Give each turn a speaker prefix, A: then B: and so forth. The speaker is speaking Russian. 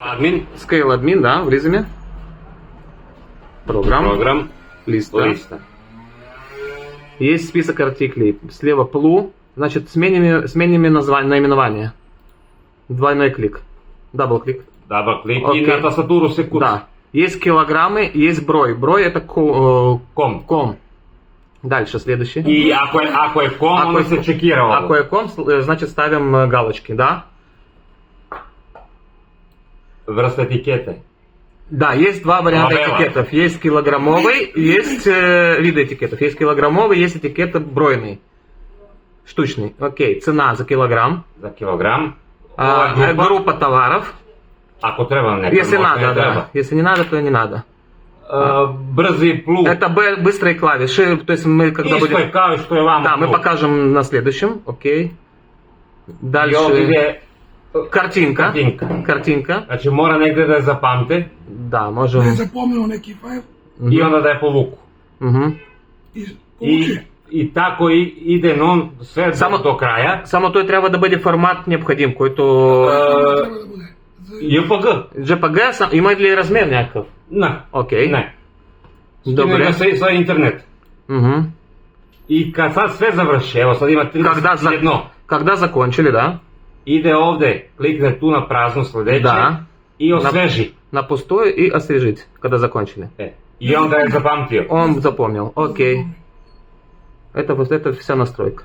A: Админ,
B: Scale admin, да, влизаме. Програм. Листа. Есть список артиклей. Слева плу. Значит, сменим наименование. Двойной клик. Дабл-клик.
A: дабл-клик и
B: Окей.
A: на тастатуру се куца.
B: Да. Есть килограммы, есть брой. Брой это ком. Дальше, следующий.
A: И ако е ком,
B: Ако
A: оно
B: е-
A: се чекира ово.
B: Ако е ком, значит ставим галочки, да?
A: Врста етикете.
B: Да, есть два варианта
A: Модела.
B: этикетов. Есть килограммовый, есть виды этикетов. Есть килограммовый, есть этикет бройный. Штучный. Окей, цена за килограмм.
A: За килограм. Ова е група.
B: Группа товаров.
A: Ако треба нека.
B: Если
A: може
B: надо,
A: не треба.
B: да. Если не надо, то не надо.
A: Брзи плу.
B: Это быстрые клавиши. То есть мы когда
A: Исто
B: будем...
A: е као што е вама.
B: Да, мы
A: плу.
B: покажем на следующем. Окей.
A: И
B: Дальше.
A: овде иде
B: Картинка.
A: Картинка. Значи мора негде да ја запамте
B: Да, можем.
C: Не запомнил neki файл
A: и онда да ја повуку.
B: Мгм.
C: и получи.
A: И тако иде нон све
B: Само-
A: до краја.
B: Само той трябва да бъде формат необходим, който...
C: Треба да буде.
A: JPG.
B: JPG има ли размер някакъв?
A: Не.
B: Окей.
A: Не.
B: Добре.
A: Скине со интернет.
B: Мгм.
A: И кад сад све заврши, ево сад има 31,
B: Когда закончили, да?
A: иде овде, кликне ту на празно следеće
B: Да.
A: и освежи.
B: На пустое и освежить, когда закончили.
A: И он да е запамтио.
B: Он запомнил. Окей. Это вся настройка.